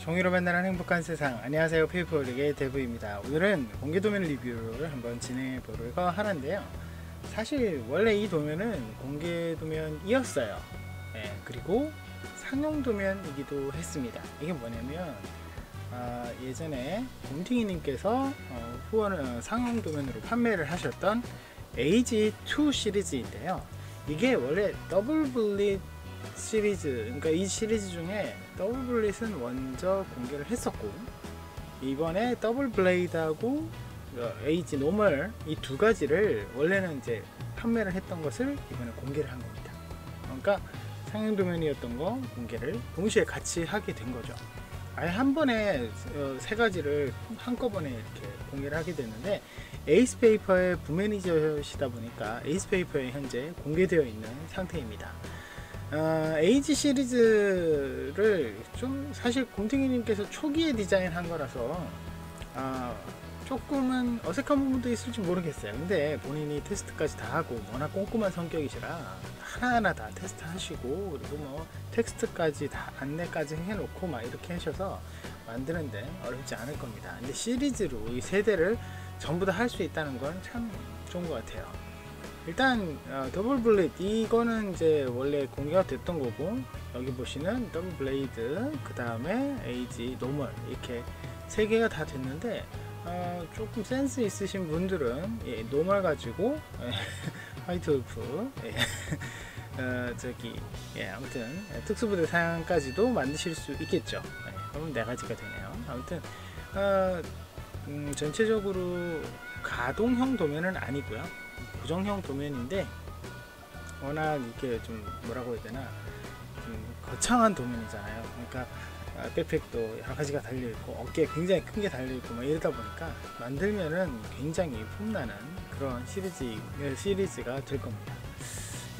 종이로 만나는 행복한 세상. 안녕하세요, 페이퍼릭의 데브입니다. 오늘은 공개 도면 리뷰를 한번 진행해 보려고 하는데요. 사실 원래 이 도면은 공개 도면이었어요. 네, 그리고 상용 도면이기도 했습니다. 이게 뭐냐면 예전에 곰팅이님께서 상용 도면으로 판매를 하셨던 에이지2 시리즈인데요. 이게 원래 더블 블릿 시리즈, 그러니까 이 시리즈 중에 더블 블릿은 먼저 공개를 했었고, 이번에 더블 블레이드하고 에이지 노멀 이 두 가지를 원래는 이제 판매를 했던 것을 이번에 공개를 한 겁니다. 그러니까 상용 도면이었던 거 공개를 동시에 같이 하게 된 거죠. 아예 한 번에 세 가지를 한꺼번에 이렇게 공개를 하게 됐는데, 에이스페이퍼의 부매니저시다 보니까 에이스페이퍼에 현재 공개되어 있는 상태입니다. 에이지 시리즈를 좀 사실 곰탱이님께서 초기에 디자인한 거라서 조금은 어색한 부분도 있을지 모르겠어요. 근데 본인이 테스트까지 다 하고 워낙 꼼꼼한 성격이시라 하나하나 다 테스트 하시고, 그리고 뭐 텍스트까지 다 안내까지 해놓고 막 이렇게 하셔서 만드는데 어렵지 않을 겁니다. 근데 시리즈로 이 세대를 전부 다 할 수 있다는 건 참 좋은 것 같아요. 일단 더블 블레이드 이거는 이제 원래 공개가 됐던 거고, 여기 보시는 더블 블레이드, 그 다음에 에이지 노멀, 이렇게 세 개가 다 됐는데 조금 센스 있으신 분들은 노멀 가지고 화이트 울프, 아무튼 특수부대 사양까지도 만드실 수 있겠죠. 그럼 네 가지가 되네요. 아무튼 전체적으로 가동형 도면은 아니고요, 고정형 도면인데 워낙 이렇게 좀 뭐라고 해야 되나, 좀 거창한 도면이잖아요. 그러니까 백팩도 여러 가지가 달려 있고 어깨에 굉장히 큰 게 달려 있고 막 이러다 보니까 만들면은 굉장히 폼나는 그런 시리즈가 될 겁니다.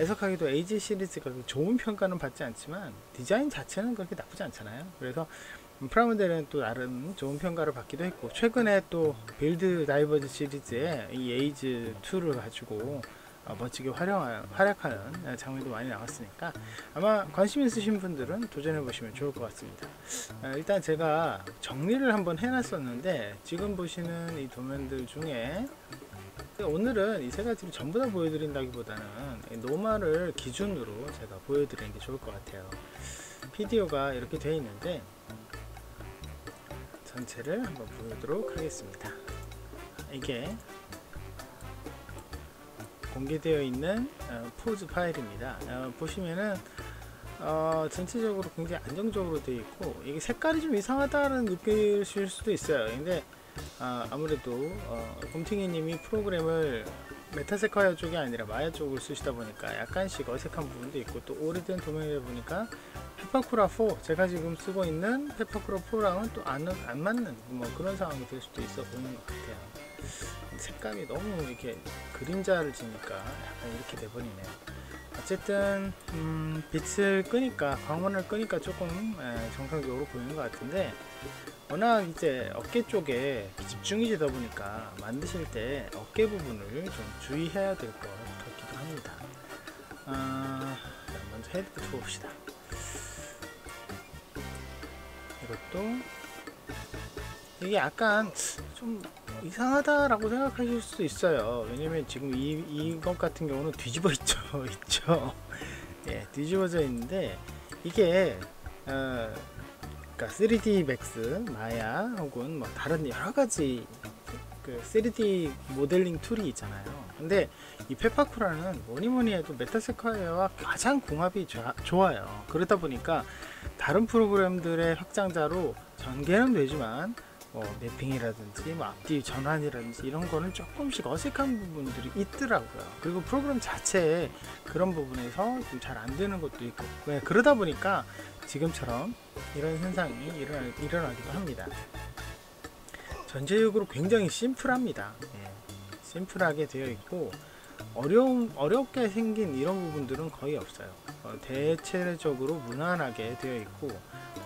애석하게도 에이지 시리즈가 좋은 평가는 받지 않지만 디자인 자체는 그렇게 나쁘지 않잖아요. 그래서 프라모델은 또 나름 좋은 평가를 받기도 했고, 최근에 또 빌드 다이버즈 시리즈에 이 에이지 2를 가지고 멋지게 활약하는 장면도 많이 나왔으니까 아마 관심 있으신 분들은 도전해 보시면 좋을 것 같습니다. 일단 제가 정리를 한번 해놨었는데, 지금 보시는 이 도면들 중에 오늘은 이 세 가지를 전부 다 보여드린다기보다는 노멀을 기준으로 제가 보여드리는 게 좋을 것 같아요. 비디오가 이렇게 되어 있는데 전체를 한번 보여드리도록 하겠습니다. 이게 공개되어 있는 포즈 파일입니다. 보시면은 전체적으로 굉장히 안정적으로 되어 있고, 이게 색깔이 좀 이상하다는 느끼실 수도 있어요. 근데 아무래도 곰팅이님이 프로그램을 메타세콰이어 쪽이 아니라 마야 쪽을 쓰시다 보니까 약간씩 어색한 부분도 있고, 또 오래된 도면이다 보니까 페퍼쿠라 4, 제가 지금 쓰고 있는 페퍼쿠라 4랑은 또 안 맞는 뭐 그런 상황이 될 수도 있어 보이는 것 같아요. 색감이 너무 이렇게 그림자를 지니까 약간 이렇게 돼버리네요. 어쨌든 빛을 끄니까, 광원을 끄니까 조금 정상적으로 보이는 것 같은데, 워낙 이제 어깨 쪽에 집중이 되다 보니까 만드실 때 어깨 부분을 좀 주의해야 될 것 같기도 합니다. 먼저 헤드부터 봅시다. 이것도 이게 약간 좀 이상하다라고 생각하실 수도 있어요. 왜냐면 지금 이것 같은 경우는 뒤집어 있죠. 예, 뒤집어져 있는데, 이게 그러니까 3D 맥스, 마야 혹은 뭐 다른 여러 가지 그 3D 모델링 툴이 있잖아요. 근데 이 페퍼쿠라는 뭐니뭐니 해도 메타세콰이어와 가장 궁합이 좋아요. 그러다 보니까 다른 프로그램들의 확장자로 전개는 되지만 매핑이라든지 앞뒤 전환이라든지 이런 거는 조금씩 어색한 부분들이 있더라고요. 그리고 프로그램 자체에 그런 부분에서 좀 잘 안 되는 것도 있고, 그러다 보니까 지금처럼 이런 현상이 일어나기도 합니다. 전체적으로 굉장히 심플합니다. 심플하게 되어 있고 어렵게 생긴 이런 부분들은 거의 없어요. 대체적으로 무난하게 되어 있고,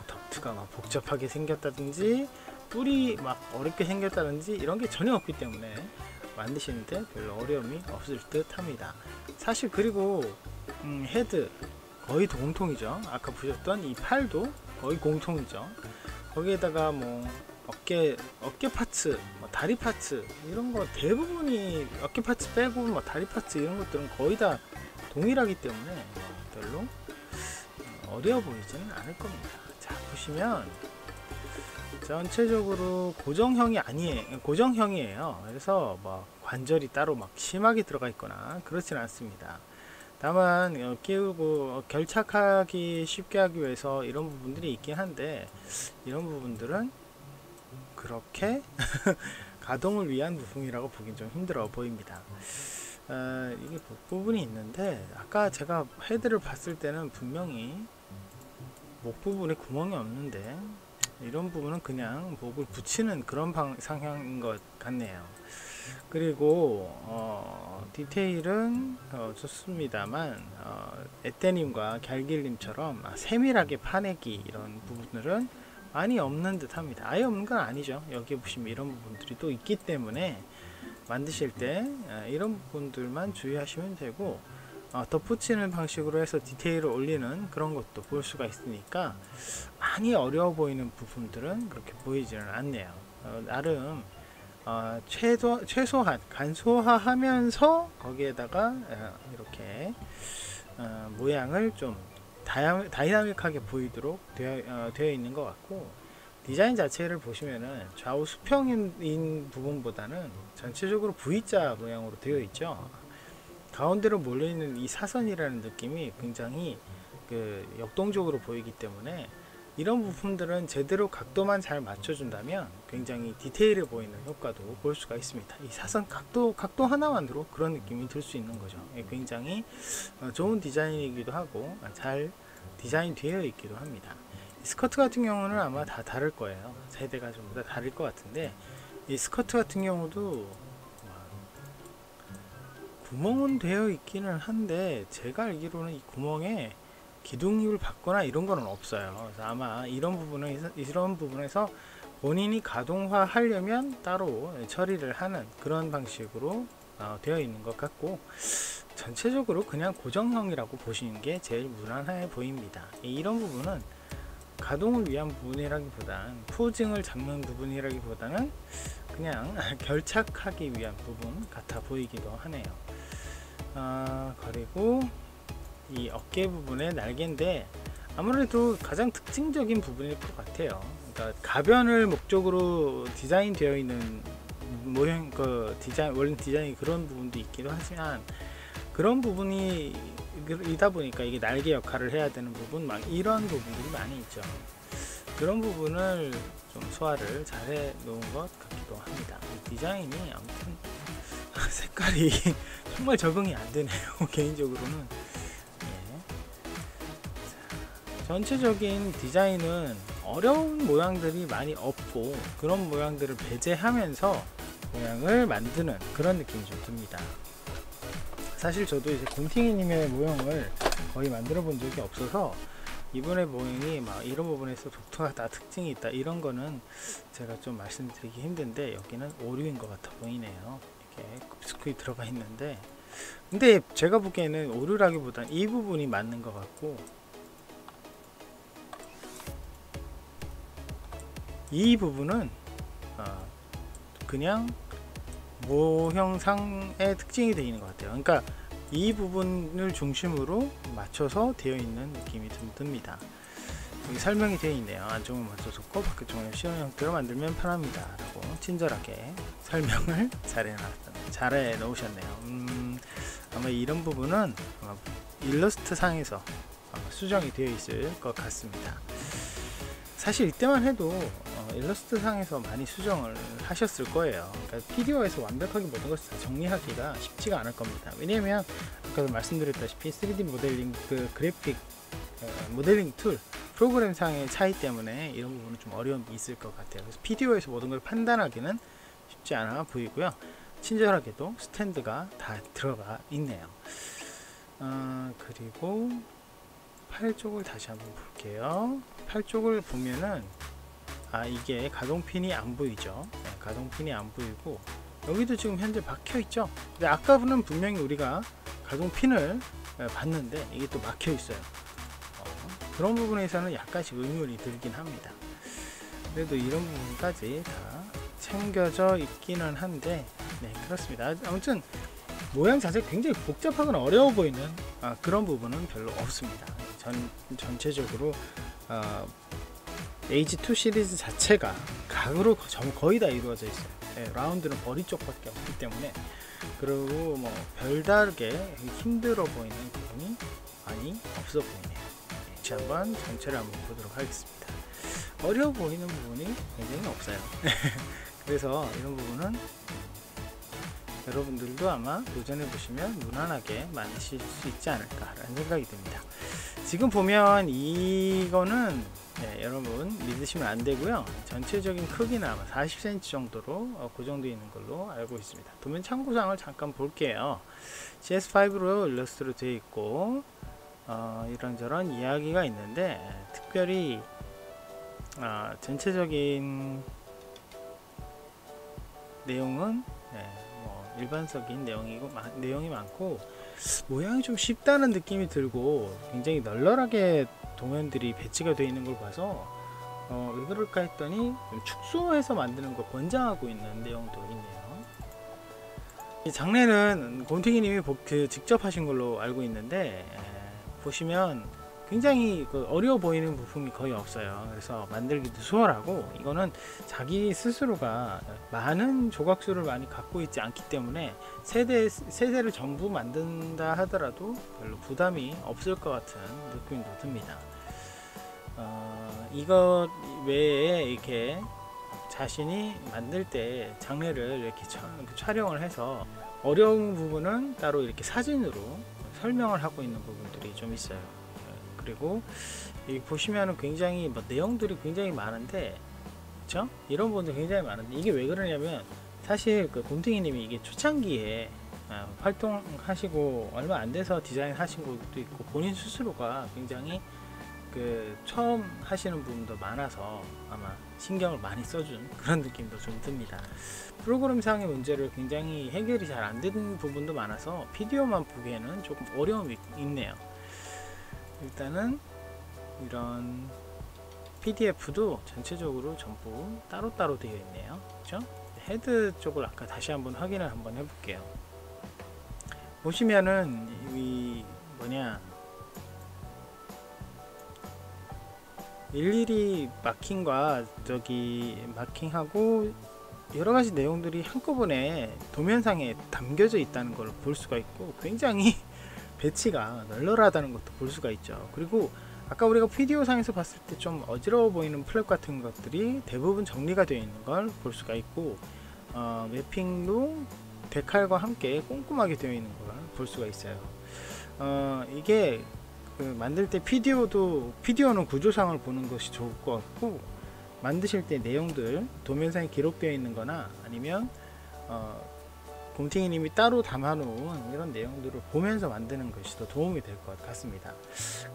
덕트가 막 복잡하게 생겼다든지 뿔이 막 어렵게 생겼다든지 이런 게 전혀 없기 때문에 만드시는데 별로 어려움이 없을 듯 합니다. 사실 그리고 헤드 거의 공통이죠. 아까 보셨던 이 팔도 거의 공통이죠. 거기에다가 뭐 어깨 파츠, 뭐 다리 파츠 이런 거 대부분이 어깨 파츠 빼고 뭐 다리 파츠 이런 것들은 거의 다 동일하기 때문에 별로 어려워 보이지는 않을 겁니다. 자, 보시면 전체적으로 고정형이에요. 그래서 뭐 관절이 따로 막 심하게 들어가 있거나 그렇진 않습니다. 다만 끼우고 결착하기 쉽게 하기 위해서 이런 부분들이 있긴 한데, 이런 부분들은 그렇게 가동을 위한 부품이라고 보긴 좀 힘들어 보입니다. 이게 부분이 있는데, 아까 제가 헤드를 봤을 때는 분명히 목 부분에 구멍이 없는데, 이런 부분은 그냥 목을 붙이는 그런 상향인 것 같네요. 그리고 디테일은 좋습니다만 에떼님과 갤길님처럼 세밀하게 파내기 이런 부분들은 많이 없는 듯 합니다. 아예 없는 건 아니죠. 여기 보시면 이런 부분들이 또 있기 때문에 만드실 때 이런 부분들만 주의하시면 되고, 덧붙이는 방식으로 해서 디테일을 올리는 그런 것도 볼 수가 있으니까 많이 어려워 보이는 부분들은 그렇게 보이지는 않네요. 나름 최소한 간소화하면서 거기에다가 이렇게 모양을 좀 다이나믹하게 보이도록 되어 있는 것 같고, 디자인 자체를 보시면은 좌우 수평인 부분보다는 전체적으로 V자 모양으로 되어 있죠. 가운데로 몰려있는 이 사선이라는 느낌이 굉장히 역동적으로 보이기 때문에 이런 부품들은 제대로 각도만 잘 맞춰준다면 굉장히 디테일해 보이는 효과도 볼 수가 있습니다. 이 사선 각도 하나만으로 그런 느낌이 들 수 있는 거죠. 굉장히 좋은 디자인이기도 하고 잘 디자인 되어 있기도 합니다. 스커트 같은 경우는 아마 다 다를 거예요. 세대가 전부 다 다를 것 같은데, 이 스커트 같은 경우도 구멍은 되어 있기는 한데, 제가 알기로는 이 구멍에 기둥입을 받거나 이런 거는 없어요. 그래서 아마 이런 부분에서 본인이 가동화 하려면 따로 처리를 하는 그런 방식으로 되어 있는 것 같고, 전체적으로 그냥 고정형이라고 보시는 게 제일 무난해 보입니다. 이런 부분은 가동을 위한 부분이라기보다는, 포징을 잡는 부분이라기보다는 그냥 결착하기 위한 부분 같아 보이기도 하네요. 그리고 이 어깨 부분의 날개인데 아무래도 가장 특징적인 부분일 것 같아요. 그러니까 가변을 목적으로 디자인되어 있는 모형, 원래 디자인이 그런 부분도 있기도 하지만, 그런 부분이 이다 보니까 이게 날개 역할을 해야 되는 부분, 막 이런 부분들이 많이 있죠. 그런 부분을 좀 소화를 잘 해 놓은 것 같기도 합니다. 이 디자인이 아무튼 색깔이 정말 적응이 안 되네요. 개인적으로는. 전체적인 디자인은 어려운 모양들이 많이 없고, 그런 모양들을 배제하면서 모양을 만드는 그런 느낌이 좀 듭니다. 사실 저도 이제 곰팅이님의 모형을 거의 만들어 본 적이 없어서 이분의 모형이 막 이런 부분에서 독특하다, 특징이 있다, 이런 거는 제가 좀 말씀드리기 힘든데, 여기는 오류인 것 같아 보이네요. 이렇게 급스크이 들어가 있는데, 근데 제가 보기에는 오류라기보단 이 부분이 맞는 것 같고, 이 부분은 그냥 모형상의 특징이 되어 있는 것 같아요. 그러니까 이 부분을 중심으로 맞춰서 되어 있는 느낌이 좀 듭니다. 여기 설명이 되어 있네요. 안쪽을 맞춰줬고 바깥쪽을 쉬운 형태로 만들면 편합니다 라고 친절하게 설명을 잘 해놓으셨네요. 아마 이런 부분은 아마 일러스트 상에서 아마 수정이 되어 있을 것 같습니다. 사실 이때만 해도 일러스트 상에서 많이 수정을 하셨을 거예요. 그러니까 PDO에서 완벽하게 모든 것을 다 정리하기가 쉽지가 않을 겁니다. 왜냐면 아까도 말씀드렸다시피 3D 모델링 그래픽 모델링 툴 프로그램상의 차이 때문에 이런 부분은 좀 어려움이 있을 것 같아요. 그래서 PDO에서 모든 걸 판단하기는 쉽지 않아 보이고요. 친절하게도 스탠드가 다 들어가 있네요. 그리고 팔 쪽을 다시 한번 볼게요. 팔 쪽을 보면은 이게 가동핀이 안 보이죠. 네, 가동핀이 안 보이고 여기도 지금 현재 막혀 있죠. 근데 아까는 분명히 우리가 가동핀을 봤는데 이게 또 막혀 있어요. 그런 부분에서는 약간씩 의문이 들긴 합니다. 그래도 이런 부분까지 다 챙겨져 있기는 한데, 네, 그렇습니다. 아무튼 모양 자체가 굉장히 복잡하거나 어려워 보이는 그런 부분은 별로 없습니다. 전체적으로 H2 시리즈 자체가 각으로 거의 다 이루어져 있어요. 네, 라운드는 머리 쪽밖에 없기 때문에. 그리고 뭐 별다르게 힘들어 보이는 부분이 많이 없어 보이네요. 다시 한번 전체를 한번 보도록 하겠습니다. 어려워 보이는 부분이 굉장히 없어요. 그래서 이런 부분은 여러분들도 아마 도전해 보시면 무난하게 만드실 수 있지 않을까 라는 생각이 듭니다. 지금 보면 이거는 여러분 믿으시면 안 되고요. 전체적인 크기는 아마 40cm 정도로 고정되어 있는 걸로 알고 있습니다. 도면 참고사항을 잠깐 볼게요. CS5로 일러스트로 되어 있고 이런저런 이야기가 있는데, 특별히 전체적인 내용은 일반적인 내용이 많고, 모양이 좀 쉽다는 느낌이 들고 굉장히 널널하게 도면들이 배치가 되어 있는 걸 봐서 왜 그럴까 했더니 좀 축소해서 만드는 걸 권장하고 있는 내용도 있네요. 이 장례는 곰탱이님이 직접 하신 걸로 알고 있는데, 보시면 굉장히 어려워 보이는 부품이 거의 없어요. 그래서 만들기도 수월하고, 이거는 자기 스스로가 많은 조각수를 많이 갖고 있지 않기 때문에 세대를 전부 만든다 하더라도 별로 부담이 없을 것 같은 느낌도 듭니다. 이것 외에 이렇게 자신이 만들 때 장례를 이렇게 촬영을 해서 어려운 부분은 따로 이렇게 사진으로 설명을 하고 있는 부분들이 좀 있어요. 그리고 여기 보시면은 굉장히 내용들이 굉장히 많은데, 그쵸? 이런 부분도 굉장히 많은데, 이게 왜 그러냐면 사실 곰탱이님이 이게 초창기에 활동하시고 얼마 안 돼서 디자인 하신 것도 있고, 본인 스스로가 굉장히 처음 하시는 부분도 많아서 아마 신경을 많이 써준 그런 느낌도 좀 듭니다. 프로그램상의 문제를 굉장히 해결이 잘 안 되는 부분도 많아서 비디오만 보기에는 조금 어려움이 있네요. 일단은 이런 PDF도 전체적으로 전부 따로따로 되어 있네요. 그렇죠? 헤드 쪽을 아까 다시 한번 확인을 한번 해볼게요. 보시면은 이 일일이 마킹하고 여러가지 내용들이 한꺼번에 도면상에 담겨져 있다는 걸 볼 수가 있고, 굉장히 배치가 널널하다는 것도 볼 수가 있죠. 그리고 아까 우리가 비디오상에서 봤을 때 좀 어지러워 보이는 플랩 같은 것들이 대부분 정리가 되어 있는 걸 볼 수가 있고, 매핑도 데칼과 함께 꼼꼼하게 되어 있는 걸 볼 수가 있어요. 이게 만들 때 피디오는 구조상을 보는 것이 좋을 것 같고, 만드실 때 내용들 도면상에 기록되어 있는 거나 아니면 곰탱이님이 따로 담아놓은 이런 내용들을 보면서 만드는 것이 더 도움이 될 것 같습니다.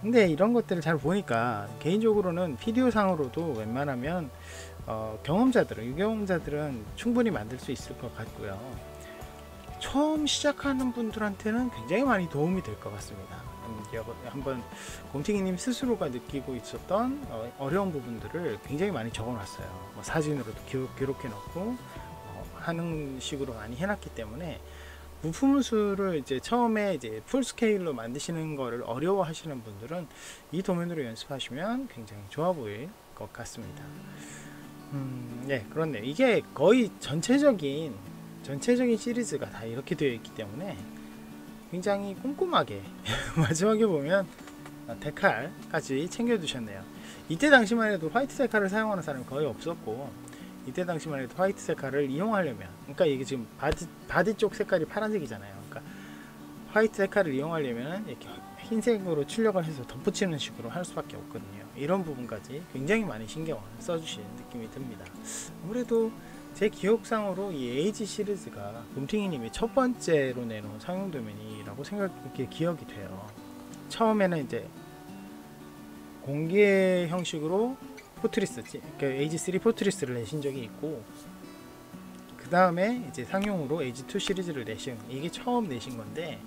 근데 이런 것들을 잘 보니까 개인적으로는 비디오상으로도 웬만하면 유경험자들은 충분히 만들 수 있을 것 같고요. 처음 시작하는 분들한테는 굉장히 많이 도움이 될 것 같습니다. 한번 곰탱이님 스스로가 느끼고 있었던 어려운 부분들을 굉장히 많이 적어놨어요. 사진으로도 기록해 놓고 하는 식으로 많이 해놨기 때문에, 부품수를 이제 처음에 풀 스케일로 만드시는 거를 어려워 하시는 분들은 이 도면으로 연습하시면 굉장히 좋아 보일 것 같습니다. 네, 그렇네요. 이게 거의 전체적인 시리즈가 다 이렇게 되어 있기 때문에 굉장히 꼼꼼하게 마지막에 보면 데칼까지 챙겨 두셨네요. 이때 당시만 해도 화이트 데칼을 사용하는 사람이 거의 없었고, 이때 당시만 해도 화이트 색깔을 이용하려면, 그러니까 이게 지금 바디 쪽 색깔이 파란색이잖아요. 그러니까 화이트 색깔을 이용하려면 이렇게 흰색으로 출력을 해서 덧붙이는 식으로 할 수밖에 없거든요. 이런 부분까지 굉장히 많이 신경을 써주신 느낌이 듭니다. 아무래도 제 기억상으로 이 에이지 시리즈가 곰탱이님이 첫 번째로 내놓은 상용 도면이라고 기억이 돼요. 처음에는 이제 공개 형식으로 포트리스, 에이지3 포트리스를 내신 적이 있고, 그 다음에 이제 상용으로 에이지2 시리즈를 이게 처음 내신 건데,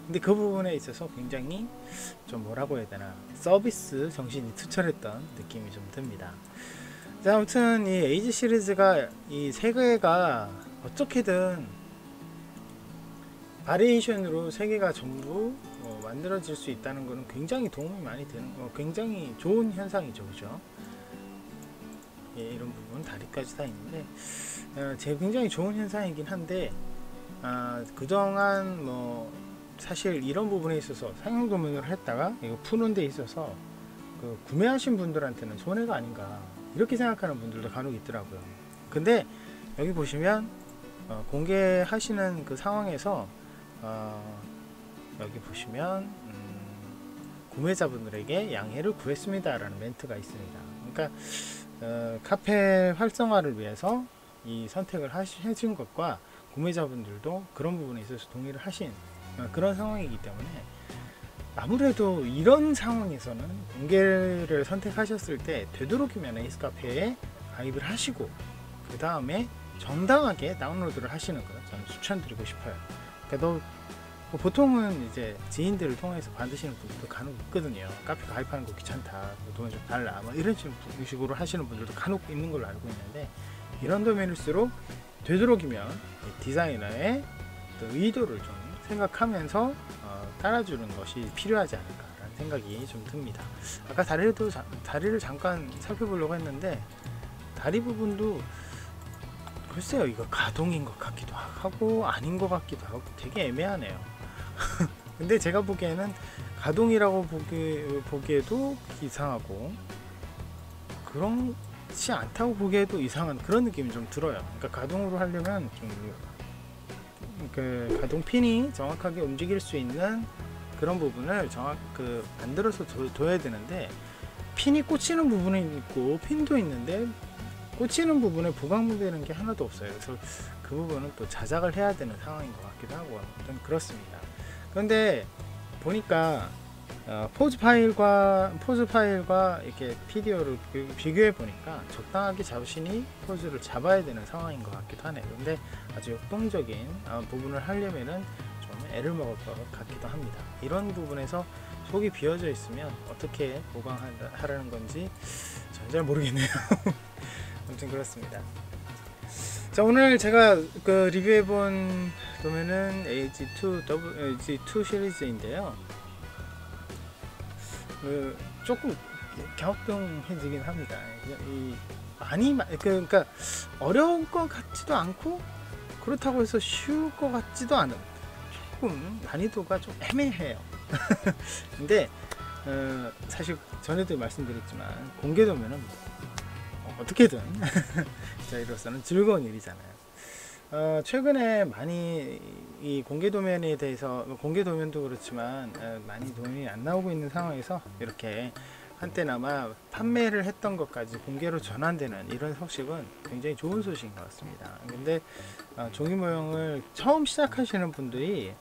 근데 그 부분에 있어서 굉장히 좀 뭐라고 해야 되나, 서비스 정신이 투철했던 느낌이 좀 듭니다. 자, 아무튼 이 에이지 시리즈가 이 세 개가 어떻게든 바리에이션으로 세 개가 전부 만들어질 수 있다는 것은 굉장히 도움이 많이 되는 굉장히 좋은 현상이죠, 그죠? 예, 이런 부분 다리까지 다 있는데 제 굉장히 좋은 현상이긴 한데 그동안 뭐 사실 이런 부분에 있어서 상용 도면을 했다가 이거 푸는 데 있어서 그 구매하신 분들한테는 손해가 아닌가 이렇게 생각하는 분들도 간혹 있더라고요. 근데 여기 보시면 공개하시는 그 상황에서 여기 보시면 구매자분들에게 양해를 구했습니다 라는 멘트가 있습니다. 그러니까 카페 활성화를 위해서 이 선택을 해준 것과 구매자분들도 그런 부분에 있어서 동의를 하신 그런 상황이기 때문에 아무래도 이런 상황에서는 공개를 선택하셨을 때 되도록이면 에이스카페에 가입을 하시고 그 다음에 정당하게 다운로드를 하시는 걸 저는 추천드리고 싶어요. 그러니까 보통은 이제 지인들을 통해서 받으시는 분들도 간혹 있거든요. 카페 가입하는 거 귀찮다, 돈 좀 달라, 뭐 이런 식으로 하시는 분들도 간혹 있는 걸로 알고 있는데, 이런 도면일수록 되도록이면 디자이너의 의도를 좀 생각하면서 따라주는 것이 필요하지 않을까라는 생각이 좀 듭니다. 아까 다리를 잠깐 살펴보려고 했는데 다리 부분도 글쎄요, 이거 가동인 것 같기도 하고 아닌 것 같기도 하고 되게 애매하네요. 근데 제가 보기에는 가동이라고 보기에도 이상하고 그렇지 않다고 보기에도 이상한 그런 느낌이 좀 들어요. 그러니까 가동으로 하려면 좀 그 가동 핀이 정확하게 움직일 수 있는 그런 부분을 만들어서 둬야 되는데, 핀이 꽂히는 부분이 있고 핀도 있는데 꽂히는 부분에 보강되는 게 하나도 없어요. 그래서 그 부분은 또 자작을 해야 되는 상황인 것 같기도 하고 아무튼 그렇습니다. 그런데 보니까 포즈 파일과 이렇게 PDO를 비교해 보니까 적당하게 자신이 포즈를 잡아야 되는 상황인 것 같기도 하네요. 근데 아주 역동적인 부분을 하려면은 좀 애를 먹을 것 같기도 합니다. 이런 부분에서 속이 비어져 있으면 어떻게 보강하라는 건지 전 잘 모르겠네요. 아무튼 그렇습니다. 자, 오늘 제가 리뷰해본 도면은 AG2 시리즈인데요. 조금 갸우뚱해지긴 합니다. 그러니까 어려운 것 같지도 않고 그렇다고 해서 쉬울 것 같지도 않은, 조금 난이도가 좀 애매해요. 근데 사실 전에도 말씀드렸지만 공개 도면은 어떻게든 저희로서는 즐거운 일이잖아요. 최근에 많이 이 공개 도면에 대해서, 공개 도면도 그렇지만 많이 도면이 안 나오고 있는 상황에서 이렇게 한때나마 판매를 했던 것까지 공개로 전환되는 이런 소식은 굉장히 좋은 소식인 것 같습니다. 근데 종이 모형을 처음 시작하시는 분들이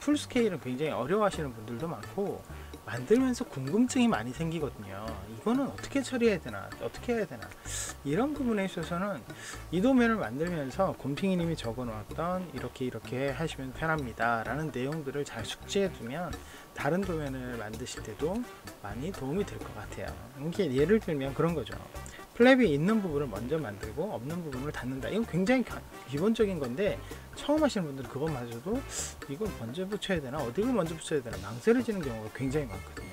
풀스케일은 굉장히 어려워하시는 분들도 많고, 만들면서 궁금증이 많이 생기거든요. 이거는 어떻게 처리해야 되나, 어떻게 해야 되나, 이런 부분에 있어서는 이 도면을 만들면서 곰핑이님이 적어 놓았던 이렇게 하시면 편합니다 라는 내용들을 잘 숙지해 두면 다른 도면을 만드실 때도 많이 도움이 될 것 같아요. 이렇게 예를 들면 그런 거죠. 플랩이 있는 부분을 먼저 만들고 없는 부분을 닫는다. 이건 굉장히 기본적인 건데 처음 하시는 분들은 그것마저도 이걸 먼저 붙여야 되나, 어디를 먼저 붙여야 되나 망설여지는 경우가 굉장히 많거든요.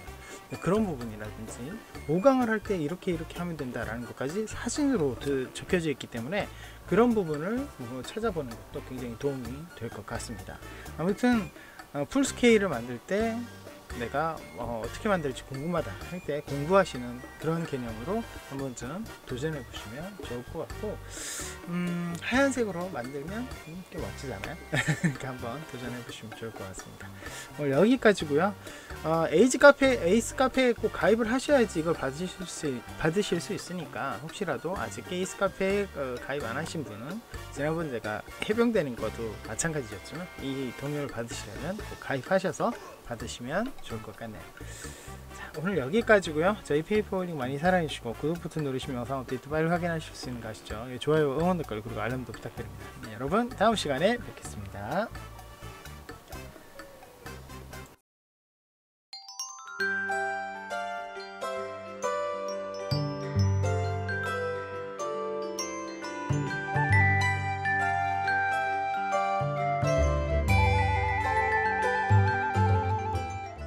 그런 부분이라든지 보강을 할 때 이렇게 하면 된다라는 것까지 사진으로 적혀져 있기 때문에 그런 부분을 찾아보는 것도 굉장히 도움이 될 것 같습니다. 아무튼 풀스케일을 만들 때 내가 어떻게 만들지 궁금하다 할 때 공부하시는 그런 개념으로 한번쯤 도전해 보시면 좋을 것 같고, 하얀색으로 만들면 꽤 멋지잖아요. 그러니까 한번 도전해 보시면 좋을 것 같습니다. 오늘 여기까지고요. 에이스 카페에 꼭 가입을 하셔야지 이걸 받으실 수 있으니까, 혹시라도 아직 에이스 카페에 가입 안 하신 분은 지난번에 제가 해병되는 것도 마찬가지였지만 이 도면을 받으시려면 꼭 가입하셔서 받으시면 좋을 것 같네요. 자, 오늘 여기까지고요. 저희 페이퍼링 많이 사랑해주시고 구독 버튼 누르시면 영상 업데이트 빨리 확인하실 수 있는 거 아시죠? 좋아요, 응원 댓글 그리고 알람도 부탁드립니다. 네, 여러분 다음 시간에 뵙겠습니다.